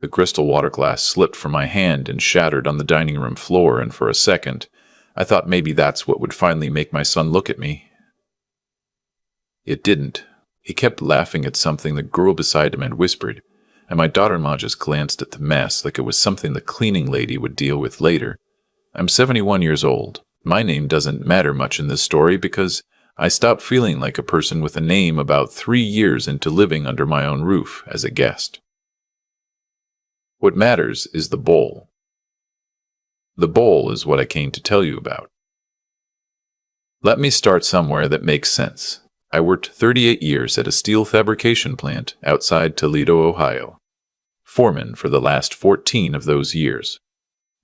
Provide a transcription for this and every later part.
The crystal water glass slipped from my hand and shattered on the dining room floor, and for a second, I thought maybe that's what would finally make my son look at me. It didn't. He kept laughing at something the girl beside him had whispered, and my daughter-in-law just glanced at the mess like it was something the cleaning lady would deal with later. I'm 71 years old. My name doesn't matter much in this story because I stopped feeling like a person with a name about 3 years into living under my own roof as a guest. What matters is the bowl. The bowl is what I came to tell you about. Let me start somewhere that makes sense. I worked 38 years at a steel fabrication plant outside Toledo, Ohio. Foreman for the last 14 of those years.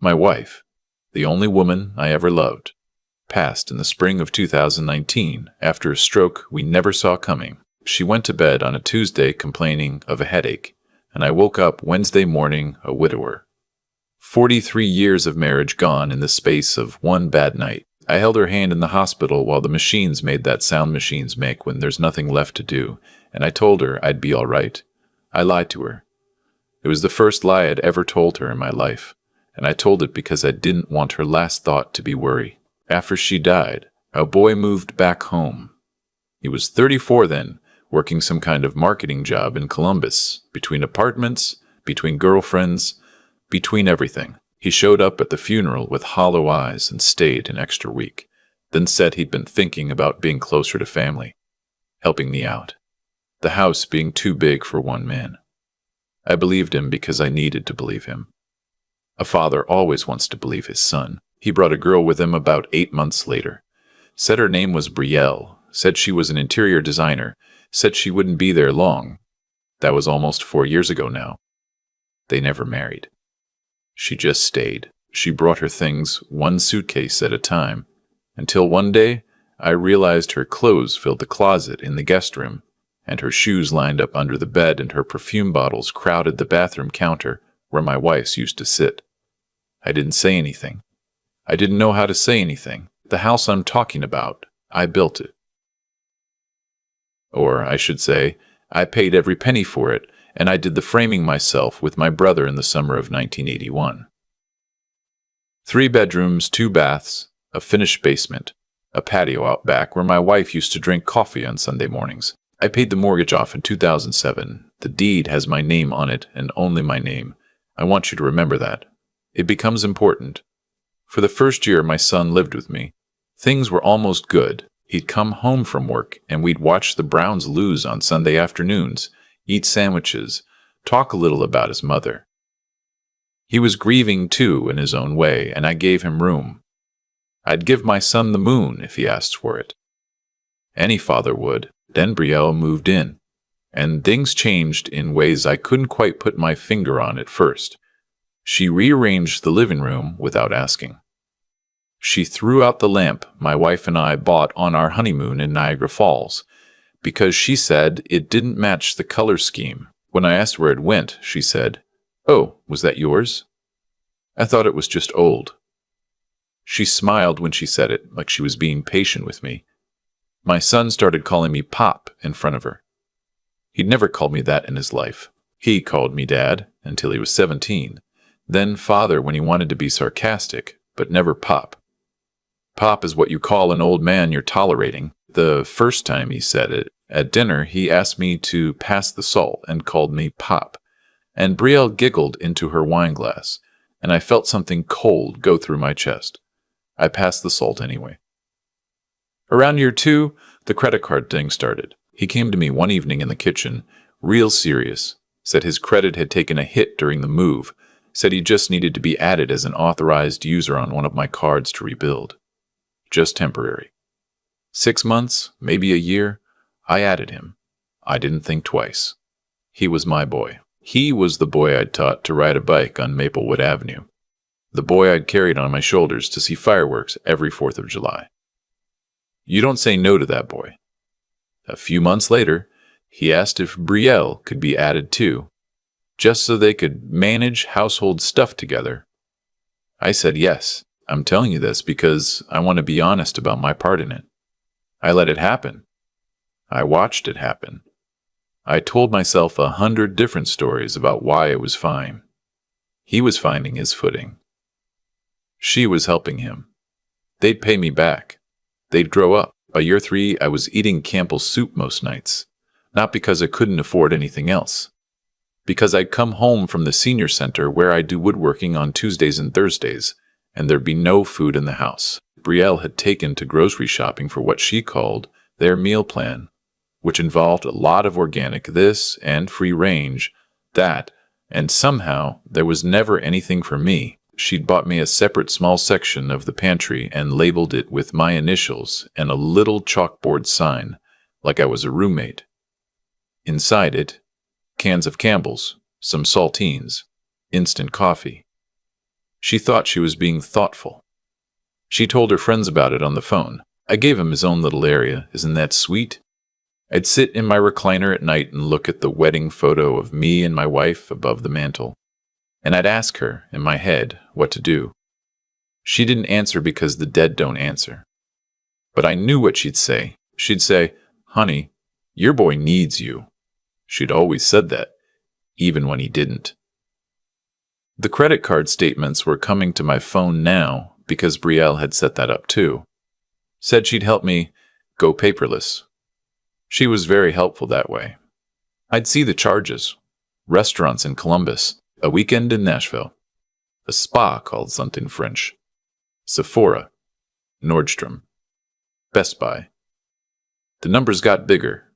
My wife, the only woman I ever loved, passed in the spring of 2019 after a stroke we never saw coming. She went to bed on a Tuesday complaining of a headache, and I woke up Wednesday morning a widower. 43 years of marriage gone in the space of one bad night. I held her hand in the hospital while the machines made that sound machines make when there's nothing left to do, and I told her I'd be all right. I lied to her. It was the first lie I'd ever told her in my life, and I told it because I didn't want her last thought to be worry. After she died, our boy moved back home. He was 34 then, working some kind of marketing job in Columbus, between apartments, between girlfriends, between everything. He showed up at the funeral with hollow eyes and stayed an extra week, then said he'd been thinking about being closer to family, helping me out, the house being too big for one man. I believed him because I needed to believe him. A father always wants to believe his son. He brought a girl with him about 8 months later. Said her name was Brielle, said she was an interior designer, said she wouldn't be there long. That was almost 4 years ago now. They never married. She just stayed. She brought her things one suitcase at a time, until one day I realized her clothes filled the closet in the guest room, and her shoes lined up under the bed, and her perfume bottles crowded the bathroom counter where my wife's used to sit. I didn't say anything. I didn't know how to say anything. The house I'm talking about, I built it. Or, I should say, I paid every penny for it, and I did the framing myself with my brother in the summer of 1981. 3 bedrooms, 2 baths, a finished basement, a patio out back where my wife used to drink coffee on Sunday mornings. I paid the mortgage off in 2007. The deed has my name on it and only my name. I want you to remember that. It becomes important. For the first year my son lived with me, things were almost good. He'd come home from work and we'd watch the Browns lose on Sunday afternoons, eat sandwiches, talk a little about his mother. He was grieving too in his own way, and I gave him room. I'd give my son the moon if he asked for it. Any father would. Then Brielle moved in, and things changed in ways I couldn't quite put my finger on at first. She rearranged the living room without asking. She threw out the lamp my wife and I bought on our honeymoon in Niagara Falls, because she said it didn't match the color scheme. When I asked where it went, she said, "Oh, was that yours?" I thought it was just old. She smiled when she said it, like she was being patient with me. My son started calling me Pop in front of her. He'd never called me that in his life. He called me Dad until he was 17, then Father when he wanted to be sarcastic, but never Pop. Pop is what you call an old man you're tolerating. The first time he said it, at dinner, he asked me to pass the salt and called me Pop, and Brielle giggled into her wine glass, and I felt something cold go through my chest. I passed the salt anyway. Around year 2, the credit card thing started. He came to me one evening in the kitchen, real serious, said his credit had taken a hit during the move, said he just needed to be added as an authorized user on one of my cards to rebuild. Just temporary. 6 months, maybe a year, I added him. I didn't think twice. He was my boy. He was the boy I'd taught to ride a bike on Maplewood Avenue. The boy I'd carried on my shoulders to see fireworks every 4th of July. You don't say no to that boy. A few months later, he asked if Brielle could be added too, just so they could manage household stuff together. I said yes. I'm telling you this because I want to be honest about my part in it. I let it happen. I watched it happen. I told myself 100 different stories about why it was fine. He was finding his footing. She was helping him. They'd pay me back. They'd grow up. By year 3, I was eating Campbell's soup most nights. Not because I couldn't afford anything else. Because I'd come home from the senior center where I do woodworking on Tuesdays and Thursdays, and there'd be no food in the house. Brielle had taken to grocery shopping for what she called their meal plan, which involved a lot of organic this and free range, that, and somehow there was never anything for me. She'd bought me a separate small section of the pantry and labeled it with my initials and a little chalkboard sign, like I was a roommate. Inside it, cans of Campbell's, some saltines, instant coffee. She thought she was being thoughtful. She told her friends about it on the phone. I gave him his own little area. Isn't that sweet? I'd sit in my recliner at night and look at the wedding photo of me and my wife above the mantel. And I'd ask her, in my head, what to do. She didn't answer because the dead don't answer. But I knew what she'd say. She'd say, "Honey, your boy needs you." She'd always said that, even when he didn't. The credit card statements were coming to my phone now because Brielle had set that up too. Said she'd help me go paperless. She was very helpful that way. I'd see the charges. Restaurants in Columbus. A weekend in Nashville. A spa called something French. Sephora. Nordstrom. Best Buy. The numbers got bigger.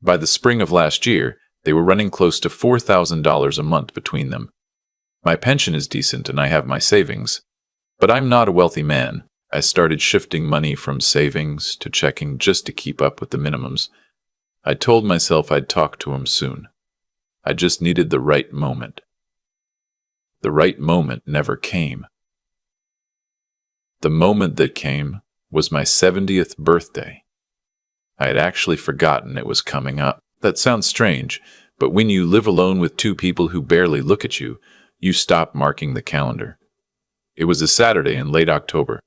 By the spring of last year, they were running close to $4,000 a month between them. My pension is decent and I have my savings. But I'm not a wealthy man. I started shifting money from savings to checking just to keep up with the minimums. I told myself I'd talk to him soon. I just needed the right moment. The right moment never came. The moment that came was my 70th birthday. I had actually forgotten it was coming up. That sounds strange, but when you live alone with 2 people who barely look at you, you stop marking the calendar. It was a Saturday in late October.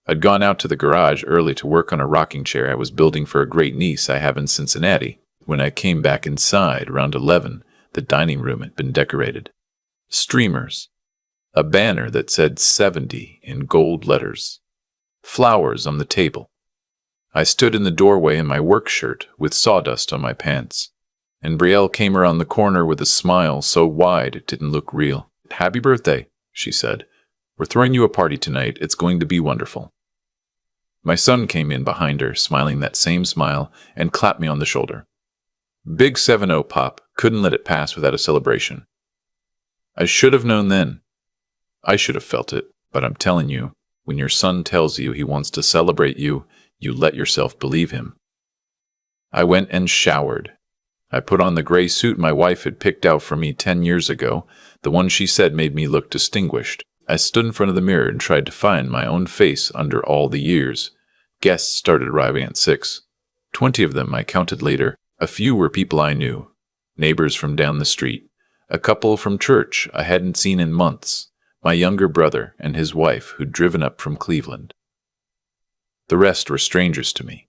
I'd gone out to the garage early to work on a rocking chair I was building for a great niece I have in Cincinnati. When I came back inside around 11, the dining room had been decorated. Streamers. A banner that said 70 in gold letters. Flowers on the table. I stood in the doorway in my work shirt with sawdust on my pants, and Brielle came around the corner with a smile so wide it didn't look real. "Happy birthday," she said. "We're throwing you a party tonight. It's going to be wonderful." My son came in behind her, smiling that same smile, and clapped me on the shoulder. Big 7-0 pop. Couldn't let it pass without a celebration. I should have known then. I should have felt it, but I'm telling you, when your son tells you he wants to celebrate you, you let yourself believe him. I went and showered. I put on the gray suit my wife had picked out for me 10 years ago, the one she said made me look distinguished. I stood in front of the mirror and tried to find my own face under all the years. Guests started arriving at 6. 20 of them I counted later. A few were people I knew. Neighbors from down the street. A couple from church I hadn't seen in months. My younger brother and his wife who'd driven up from Cleveland. The rest were strangers to me.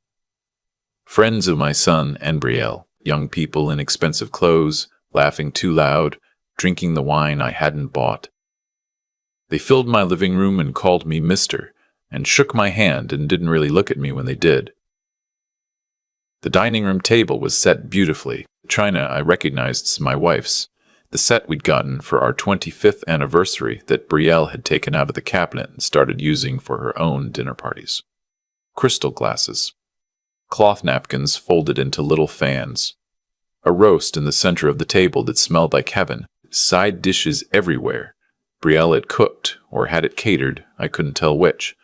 Friends of my son and Brielle. Young people in expensive clothes, laughing too loud, drinking the wine I hadn't bought. They filled my living room and called me Mister, and shook my hand and didn't really look at me when they did. The dining room table was set beautifully. China I recognized as my wife's, the set we'd gotten for our 25th anniversary that Brielle had taken out of the cabinet and started using for her own dinner parties. Crystal glasses. Cloth napkins folded into little fans. A roast in the center of the table that smelled like heaven. Side dishes everywhere. Brielle had cooked, or had it catered, I couldn't tell which.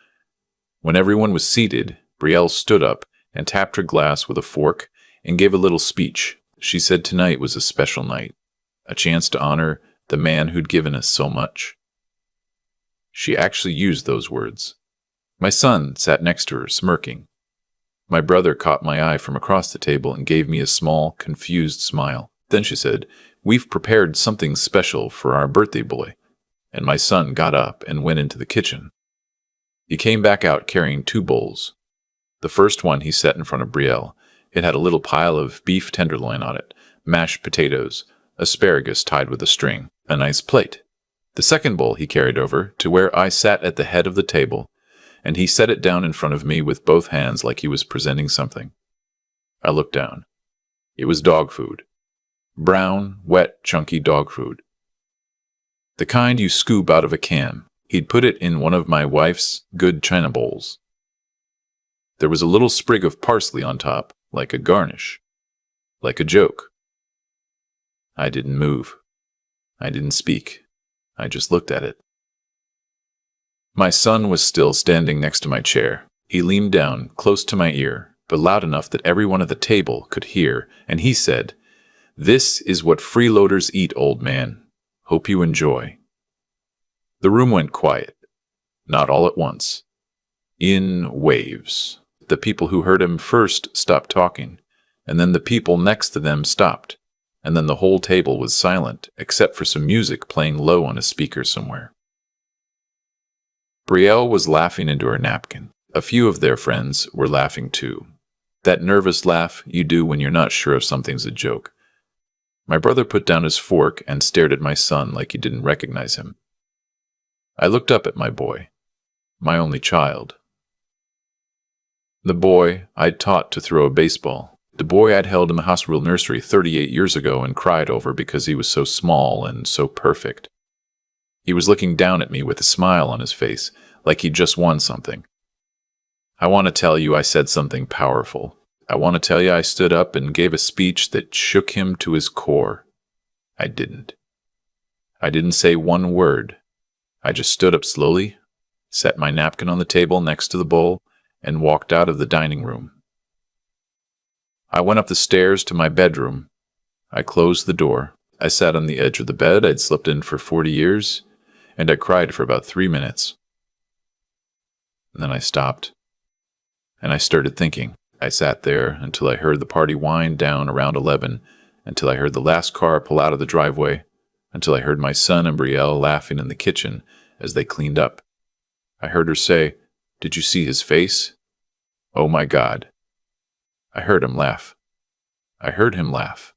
When everyone was seated, Brielle stood up and tapped her glass with a fork and gave a little speech. She said tonight was a special night, a chance to honor the man who'd given us so much. She actually used those words. My son sat next to her, smirking. My brother caught my eye from across the table and gave me a small, confused smile. Then she said, "We've prepared something special for our birthday boy." And my son got up and went into the kitchen. He came back out carrying 2 bowls. The first one he set in front of Brielle. It had a little pile of beef tenderloin on it, mashed potatoes, asparagus tied with a string, a nice plate. The second bowl he carried over to where I sat at the head of the table, and he set it down in front of me with both hands like he was presenting something. I looked down. It was dog food. Brown, wet, chunky dog food. The kind you scoop out of a can. He'd put it in one of my wife's good china bowls. There was a little sprig of parsley on top, like a garnish. Like a joke. I didn't move. I didn't speak. I just looked at it. My son was still standing next to my chair. He leaned down, close to my ear, but loud enough that everyone at the table could hear, and he said, "This is what freeloaders eat, old man. Hope you enjoy." The room went quiet. Not all at once. In waves. The people who heard him first stopped talking, and then the people next to them stopped, and then the whole table was silent, except for some music playing low on a speaker somewhere. Brielle was laughing into her napkin. A few of their friends were laughing too. That nervous laugh you do when you're not sure if something's a joke. My brother put down his fork and stared at my son like he didn't recognize him. I looked up at my boy, my only child. The boy I'd taught to throw a baseball. The boy I'd held in the hospital nursery 38 years ago and cried over because he was so small and so perfect. He was looking down at me with a smile on his face, like he'd just won something. I want to tell you I said something powerful. I want to tell you I stood up and gave a speech that shook him to his core. I didn't. I didn't say one word. I just stood up slowly, set my napkin on the table next to the bowl, and walked out of the dining room. I went up the stairs to my bedroom. I closed the door. I sat on the edge of the bed I'd slept in for 40 years, and I cried for about 3 minutes. And then I stopped, and I started thinking. I sat there until I heard the party wind down around 11, until I heard the last car pull out of the driveway, until I heard my son and Brielle laughing in the kitchen as they cleaned up. I heard her say, "Did you see his face? Oh my God." I heard him laugh. I heard him laugh.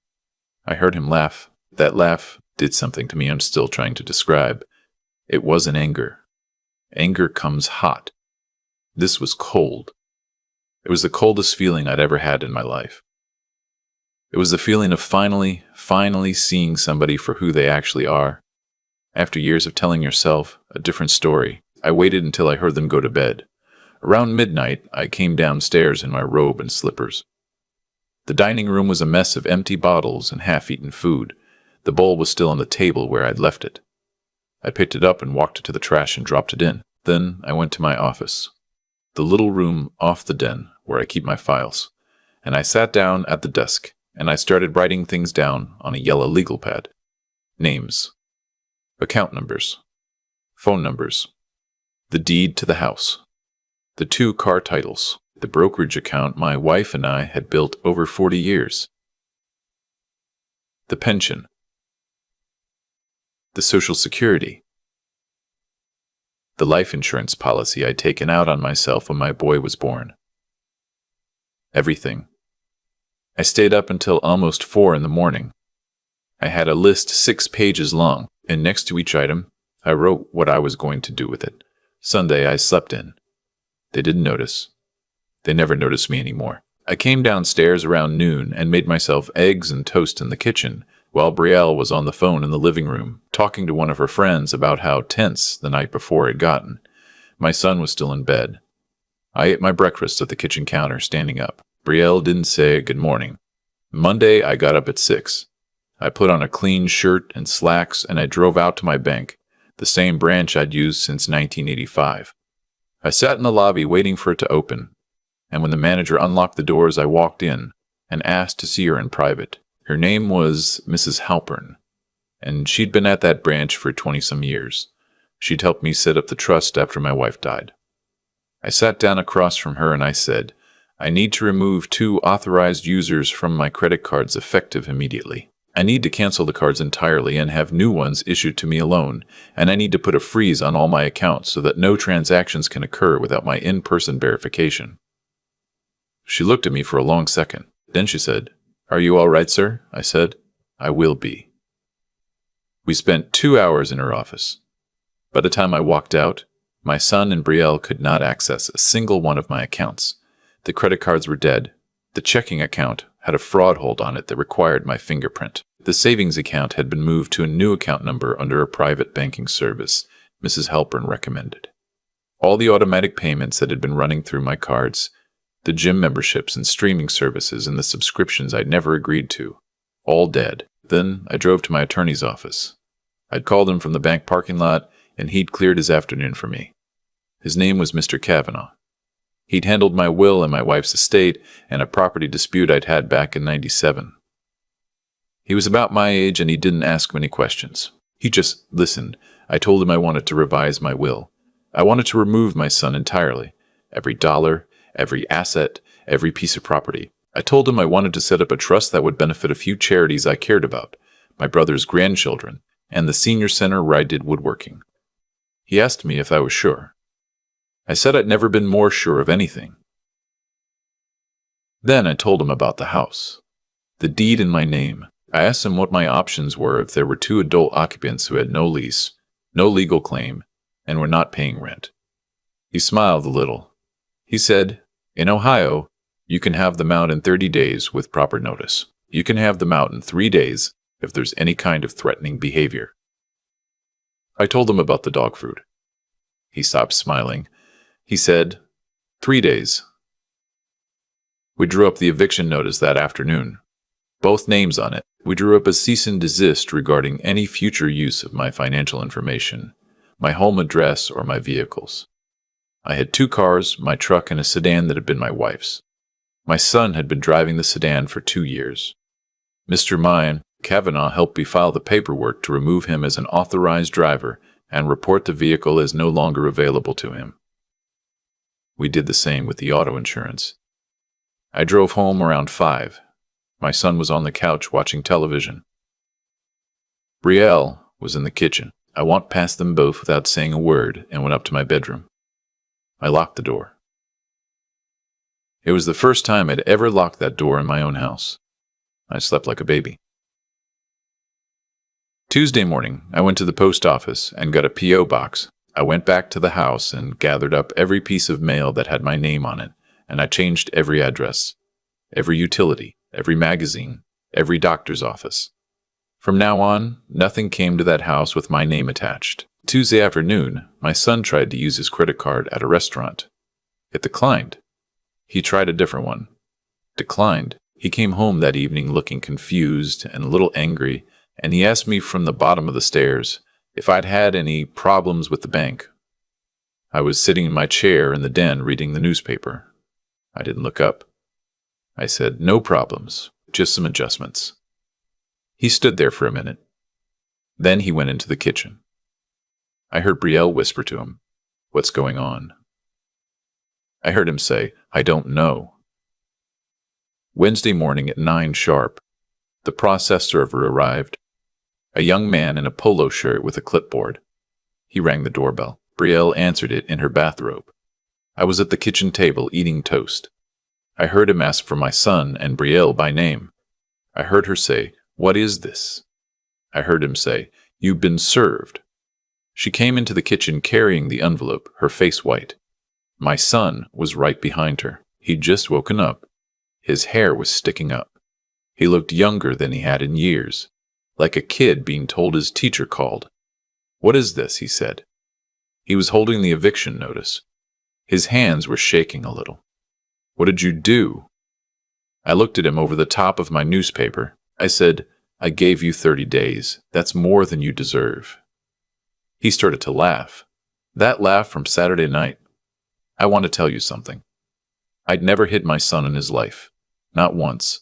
I heard him laugh. That laugh did something to me I'm still trying to describe. It wasn't anger. Anger comes hot. This was cold. It was the coldest feeling I'd ever had in my life. It was the feeling of finally seeing somebody for who they actually are. After years of telling yourself a different story, I waited until I heard them go to bed. Around midnight, I came downstairs in my robe and slippers. The dining room was a mess of empty bottles and half-eaten food. The bowl was still on the table where I'd left it. I picked it up and walked it to the trash and dropped it in. Then I went to my office, the little room off the den where I keep my files, and I sat down at the desk, and I started writing things down on a yellow legal pad. Names, account numbers, phone numbers, the deed to the house, the 2 car titles, the brokerage account my wife and I had built over 40 years, the pension, the Social Security, the life insurance policy I'd taken out on myself when my boy was born. Everything. I stayed up until almost 4 in the morning. I had a list 6 pages long, and next to each item, I wrote what I was going to do with it. Sunday I slept in. They didn't notice. They never noticed me anymore. I came downstairs around noon and made myself eggs and toast in the kitchen, while Brielle was on the phone in the living room, talking to one of her friends about how tense the night before had gotten. My son was still in bed. I ate my breakfast at the kitchen counter, standing up. Brielle didn't say good morning. Monday, I got up at 6. I put on a clean shirt and slacks, and I drove out to my bank, the same branch I'd used since 1985. I sat in the lobby waiting for it to open, and when the manager unlocked the doors, I walked in and asked to see her in private. Her name was Mrs. Halpern, and she'd been at that branch for 20-some years. She'd helped me set up the trust after my wife died. I sat down across from her and I said, "I need to remove 2 authorized users from my credit cards effective immediately. I need to cancel the cards entirely and have new ones issued to me alone, and I need to put a freeze on all my accounts so that no transactions can occur without my in-person verification." She looked at me for a long second. Then she said, "Are you all right, sir?" I said, "I will be." We spent 2 hours in her office. By the time I walked out, my son and Brielle could not access a single one of my accounts. The credit cards were dead. The checking account had a fraud hold on it that required my fingerprint. The savings account had been moved to a new account number under a private banking service Mrs. Halpern recommended. All the automatic payments that had been running through my cards, the gym memberships and streaming services and the subscriptions I'd never agreed to, all dead. Then I drove to my attorney's office. I'd called him from the bank parking lot, and he'd cleared his afternoon for me. His name was Mr. Kavanaugh. He'd handled my will and my wife's estate and a property dispute I'd had back in '97. He was about my age, and he didn't ask many questions. He just listened. I told him I wanted to revise my will. I wanted to remove my son entirely. Every dollar, every asset, every piece of property. I told him I wanted to set up a trust that would benefit a few charities I cared about, my brother's grandchildren, and the senior center where I did woodworking. He asked me if I was sure. I said I'd never been more sure of anything. Then I told him about the house, the deed in my name. I asked him what my options were if there were 2 adult occupants who had no lease, no legal claim, and were not paying rent. He smiled a little. He said, "In Ohio, you can have them out in 30 days with proper notice. You can have them out in 3 days if there's any kind of threatening behavior." I told him about the dog food. He stopped smiling. He said, 3 days. We drew up the eviction notice that afternoon. Both names on it. We drew up a cease and desist regarding any future use of my financial information, my home address, or my vehicles. I had 2 cars, my truck, and a sedan that had been my wife's. My son had been driving the sedan for 2 years. Mr. Kavanaugh helped me file the paperwork to remove him as an authorized driver and report the vehicle as no longer available to him. We did the same with the auto insurance. I drove home around 5. My son was on the couch watching television. Brielle was in the kitchen. I walked past them both without saying a word and went up to my bedroom. I locked the door. It was the first time I'd ever locked that door in my own house. I slept like a baby. Tuesday morning, I went to the post office and got a P.O. box. I went back to the house and gathered up every piece of mail that had my name on it, and I changed every address, every utility, every magazine, every doctor's office. From now on, nothing came to that house with my name attached. Tuesday afternoon, my son tried to use his credit card at a restaurant. It declined. He tried a different one. Declined. He came home that evening looking confused and a little angry, and he asked me from the bottom of the stairs if I'd had any problems with the bank. I was sitting in my chair in the den reading the newspaper. I didn't look up. I said, "No problems, just some adjustments." He stood there for a minute. Then he went into the kitchen. I heard Brielle whisper to him, "What's going on?" I heard him say, "I don't know." Wednesday morning at 9 sharp, the process server arrived. A young man in a polo shirt with a clipboard. He rang the doorbell. Brielle answered it in her bathrobe. I was at the kitchen table eating toast. I heard him ask for my son and Brielle by name. I heard her say, "What is this?" I heard him say, "You've been served." She came into the kitchen carrying the envelope, her face white. My son was right behind her. He'd just woken up. His hair was sticking up. He looked younger than he had in years, like a kid being told his teacher called. "What is this?" he said. He was holding the eviction notice. His hands were shaking a little. "What did you do?" I looked at him over the top of my newspaper. I said, "I gave you 30 days. That's more than you deserve." He started to laugh. That laugh from Saturday night. I want to tell you something. I'd never hit my son in his life. Not once.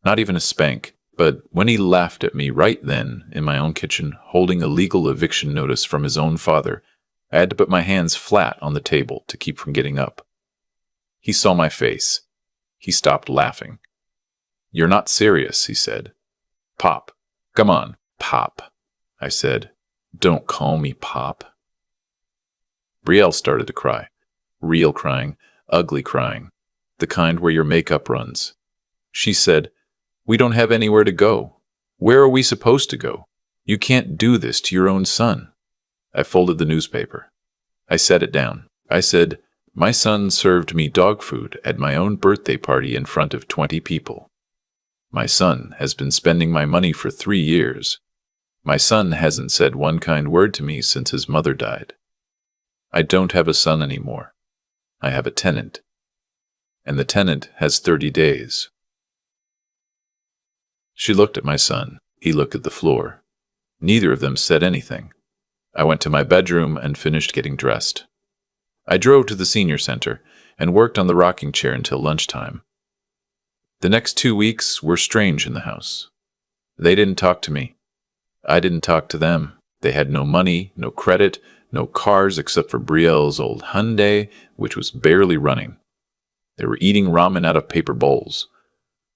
Not even a spank. But when he laughed at me right then in my own kitchen, holding a legal eviction notice from his own father, I had to put my hands flat on the table to keep from getting up. He saw my face. He stopped laughing. "You're not serious," he said. "Pop. Come on, Pop." I said, "Don't call me Pop." Brielle started to cry. Real crying, ugly crying, the kind where your makeup runs. She said, "We don't have anywhere to go. Where are we supposed to go? You can't do this to your own son." I folded the newspaper. I set it down. I said, "My son served me dog food at my own birthday party in front of 20 people. My son has been spending my money for 3 years. My son hasn't said one kind word to me since his mother died. I don't have a son anymore. I have a tenant. And the tenant has 30 days." She looked at my son. He looked at the floor. Neither of them said anything. I went to my bedroom and finished getting dressed. I drove to the senior center and worked on the rocking chair until lunchtime. The next 2 weeks were strange in the house. They didn't talk to me. I didn't talk to them. They had no money, no credit, no cars except for Brielle's old Hyundai, which was barely running. They were eating ramen out of paper bowls.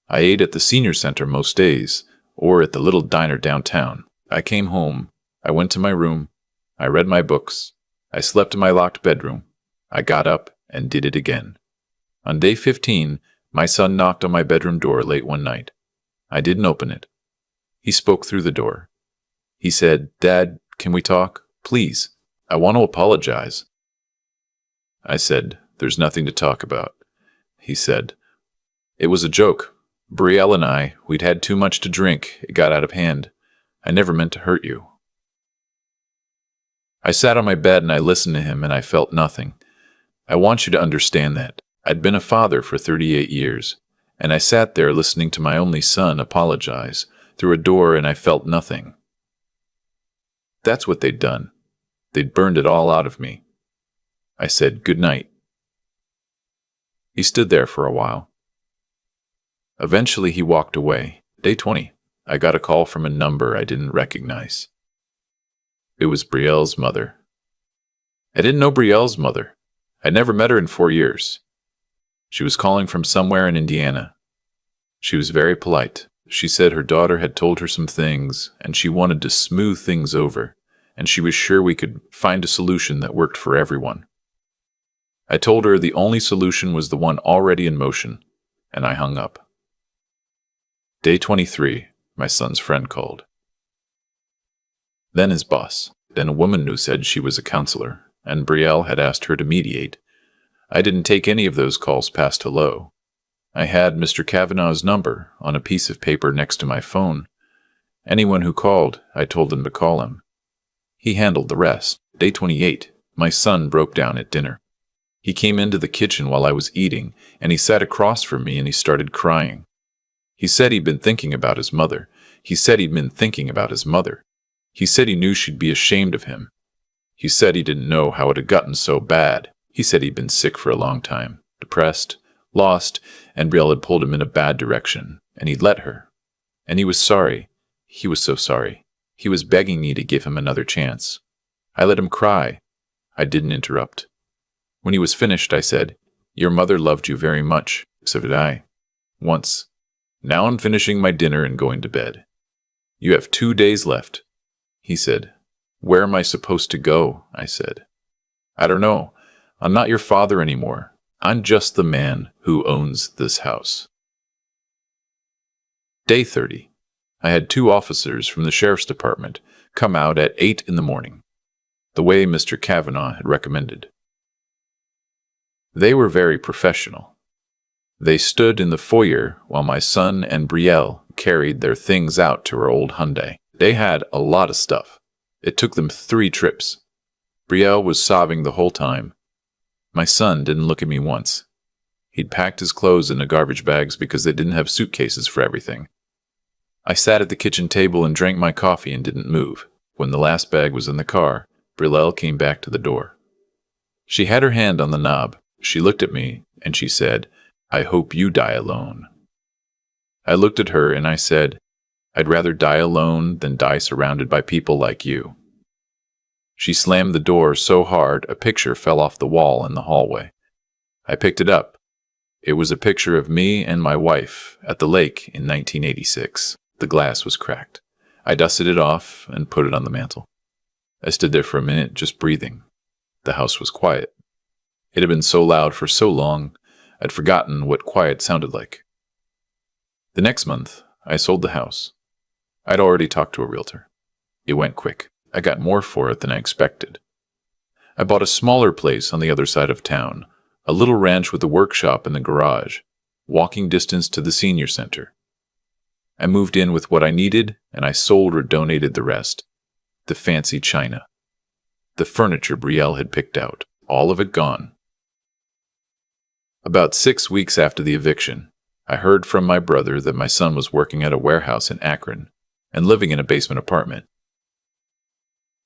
I ate at the senior center most days, or at the little diner downtown. I came home. I went to my room. I read my books. I slept in my locked bedroom. I got up and did it again. On day 15, my son knocked on my bedroom door late one night. I didn't open it. He spoke through the door. He said, "Dad, can we talk? Please. I want to apologize." I said, "There's nothing to talk about." He said, "It was a joke. Brielle and I, we'd had too much to drink. It got out of hand. I never meant to hurt you." I sat on my bed and I listened to him and I felt nothing. I want you to understand that. I'd been a father for 38 years, and I sat there listening to my only son apologize through a door and I felt nothing. That's what they'd done. They'd burned it all out of me. I said, "Good night." He stood there for a while. Eventually he walked away. Day 20, I got a call from a number I didn't recognize. It was Brielle's mother. I didn't know Brielle's mother. I'd never met her in 4 years. She was calling from somewhere in Indiana. She was very polite. She said her daughter had told her some things, and she wanted to smooth things over, and she was sure we could find a solution that worked for everyone. I told her the only solution was the one already in motion, and I hung up. Day 23, my son's friend called. Then his boss, then a woman who said she was a counselor, and Brielle had asked her to mediate. I didn't take any of those calls past hello. I had Mr. Kavanaugh's number on a piece of paper next to my phone. Anyone who called, I told them to call him. He handled the rest. Day 28, my son broke down at dinner. He came into the kitchen while I was eating, and he sat across from me and he started crying. He said he'd been thinking about his mother. He said he knew she'd be ashamed of him. He said he didn't know how it had gotten so bad. He said he'd been sick for a long time, depressed, lost, and Brielle had pulled him in a bad direction, and he'd let her. And he was sorry. He was so sorry. He was begging me to give him another chance. I let him cry. I didn't interrupt. When he was finished, I said, "Your mother loved you very much. So did I. Once. Now I'm finishing my dinner and going to bed. You have 2 days left." He said, "Where am I supposed to go?" I said. "I don't know. I'm not your father anymore. I'm just the man who owns this house." Day 30. I had 2 officers from the sheriff's department come out at 8 in the morning, the way Mr. Kavanaugh had recommended. They were very professional. They stood in the foyer while my son and Brielle carried their things out to her old Hyundai. They had a lot of stuff. It took them 3 trips. Brielle was sobbing the whole time. My son didn't look at me once. He'd packed his clothes in the garbage bags because they didn't have suitcases for everything. I sat at the kitchen table and drank my coffee and didn't move. When the last bag was in the car, Brielle came back to the door. She had her hand on the knob. She looked at me and she said, "I hope you die alone." I looked at her and I said, "I'd rather die alone than die surrounded by people like you." She slammed the door so hard a picture fell off the wall in the hallway. I picked it up. It was a picture of me and my wife at the lake in 1986. The glass was cracked. I dusted it off and put it on the mantel. I stood there for a minute just breathing. The house was quiet. It had been so loud for so long, I'd forgotten what quiet sounded like. The next month, I sold the house. I'd already talked to a realtor. It went quick. I got more for it than I expected. I bought a smaller place on the other side of town, a little ranch with a workshop in the garage, walking distance to the senior center. I moved in with what I needed, and I sold or donated the rest. The fancy china. The furniture Brielle had picked out. All of it gone. About 6 weeks after the eviction, I heard from my brother that my son was working at a warehouse in Akron and living in a basement apartment.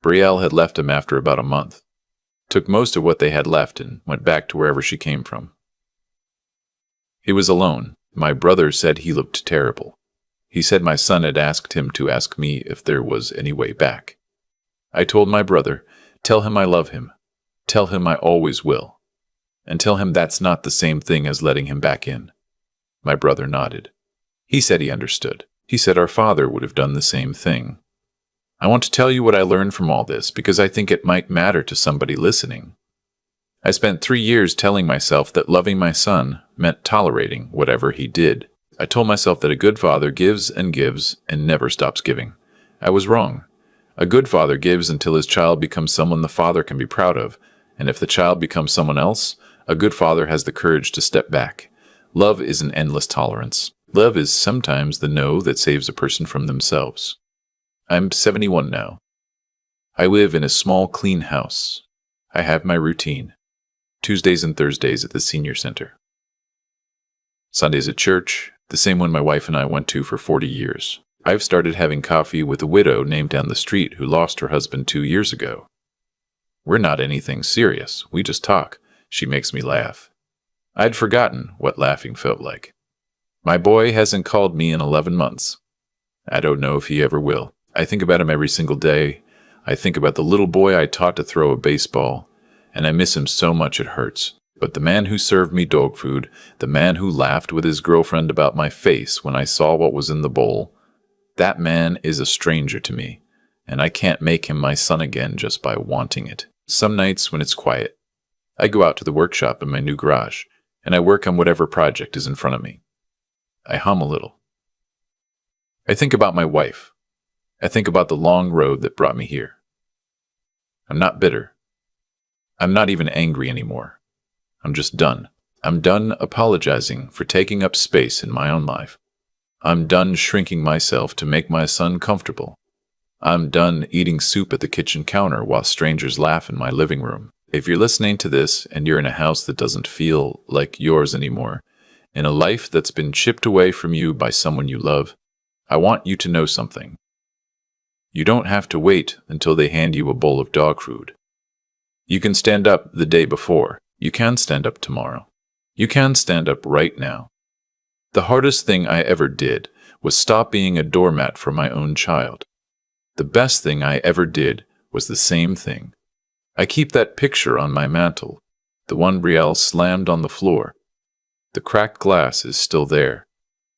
Brielle had left him after about a month, took most of what they had left and went back to wherever she came from. He was alone. My brother said he looked terrible. He said my son had asked him to ask me if there was any way back. I told my brother, tell him I love him, tell him I always will, and tell him that's not the same thing as letting him back in. My brother nodded. He said he understood. He said our father would have done the same thing. I want to tell you what I learned from all this because I think it might matter to somebody listening. I spent 3 years telling myself that loving my son meant tolerating whatever he did. I told myself that a good father gives and never stops giving. I was wrong. A good father gives until his child becomes someone the father can be proud of, and if the child becomes someone else, a good father has the courage to step back. Love is an endless tolerance. Love is sometimes the no that saves a person from themselves. I'm 71 now. I live in a small, clean house. I have my routine. Tuesdays and Thursdays at the senior center. Sundays at church, the same one my wife and I went to for 40 years. I've started having coffee with a widow named down the street who lost her husband 2 years ago. We're not anything serious. We just talk. She makes me laugh. I'd forgotten what laughing felt like. My boy hasn't called me in 11 months. I don't know if he ever will. I think about him every single day. I think about the little boy I taught to throw a baseball, and I miss him so much it hurts. But the man who served me dog food, the man who laughed with his girlfriend about my face when I saw what was in the bowl, that man is a stranger to me, and I can't make him my son again just by wanting it. Some nights when it's quiet, I go out to the workshop in my new garage, and I work on whatever project is in front of me. I hum a little. I think about my wife. I think about the long road that brought me here. I'm not bitter. I'm not even angry anymore. I'm just done. I'm done apologizing for taking up space in my own life. I'm done shrinking myself to make my son comfortable. I'm done eating soup at the kitchen counter while strangers laugh in my living room. If you're listening to this and you're in a house that doesn't feel like yours anymore, in a life that's been chipped away from you by someone you love, I want you to know something. You don't have to wait until they hand you a bowl of dog food. You can stand up the day before. You can stand up tomorrow. You can stand up right now. The hardest thing I ever did was stop being a doormat for my own child. The best thing I ever did was the same thing. I keep that picture on my mantle, the one Brielle slammed on the floor. The cracked glass is still there.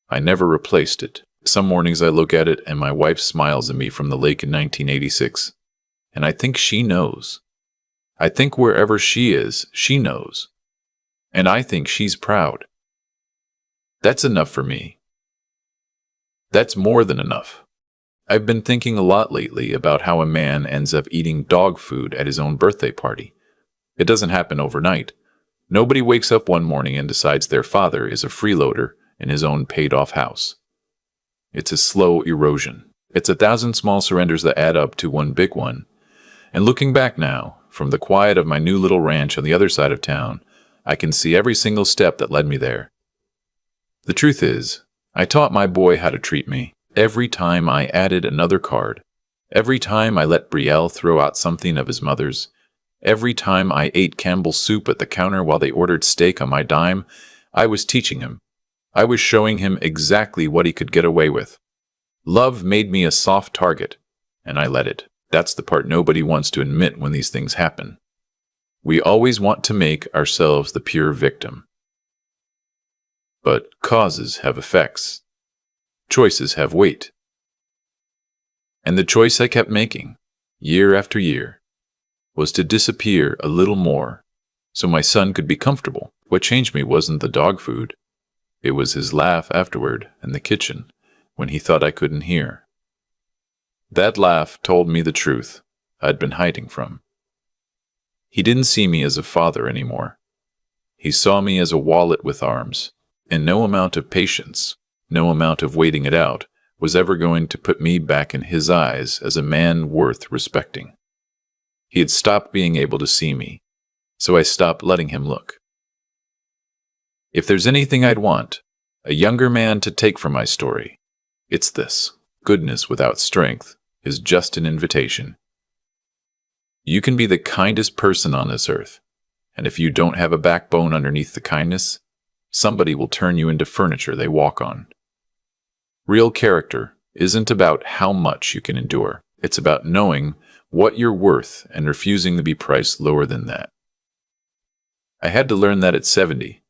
I never replaced it. Some mornings I look at it and my wife smiles at me from the lake in 1986, and I think she knows. I think wherever she is, she knows. And I think she's proud. That's enough for me. That's more than enough. I've been thinking a lot lately about how a man ends up eating dog food at his own birthday party. It doesn't happen overnight. Nobody wakes up one morning and decides their father is a freeloader in his own paid-off house. It's a slow erosion. It's 1,000 small surrenders that add up to one big one. And looking back now, from the quiet of my new little ranch on the other side of town, I can see every single step that led me there. The truth is, I taught my boy how to treat me. Every time I added another card, every time I let Brielle throw out something of his mother's, every time I ate Campbell's soup at the counter while they ordered steak on my dime, I was teaching him. I was showing him exactly what he could get away with. Love made me a soft target, and I let it. That's the part nobody wants to admit when these things happen. We always want to make ourselves the pure victim. But causes have effects. Choices have weight. And the choice I kept making, year after year, was to disappear a little more so my son could be comfortable. What changed me wasn't the dog food. It was his laugh afterward in the kitchen when he thought I couldn't hear. That laugh told me the truth. I'd been hiding from. He didn't see me as a father anymore. He saw me as a wallet with arms, and no amount of patience, no amount of waiting it out, was ever going to put me back in his eyes as a man worth respecting. He had stopped being able to see me, so I stopped letting him look. If there's anything I'd want a younger man to take from my story, it's this: goodness without strength is just an invitation. You can be the kindest person on this earth, and if you don't have a backbone underneath the kindness, somebody will turn you into furniture they walk on. Real character isn't about how much you can endure. It's about knowing what you're worth and refusing to be priced lower than that. I had to learn that at 70.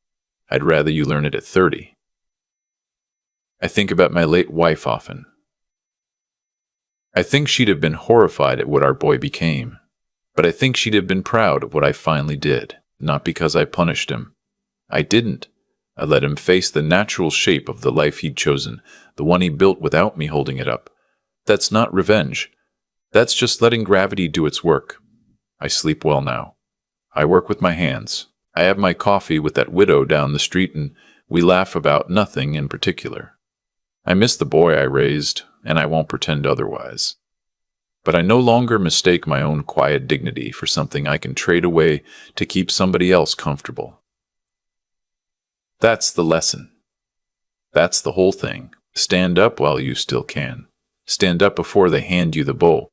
I'd rather you learn it at 30. I think about my late wife often. I think she'd have been horrified at what our boy became, but I think she'd have been proud of what I finally did, not because I punished him. I didn't. I let him face the natural shape of the life he'd chosen, the one he built without me holding it up. That's not revenge. That's just letting gravity do its work. I sleep well now. I work with my hands. I have my coffee with that widow down the street, and we laugh about nothing in particular. I miss the boy I raised, and I won't pretend otherwise. But I no longer mistake my own quiet dignity for something I can trade away to keep somebody else comfortable. That's the lesson. That's the whole thing. Stand up while you still can. Stand up before they hand you the bowl.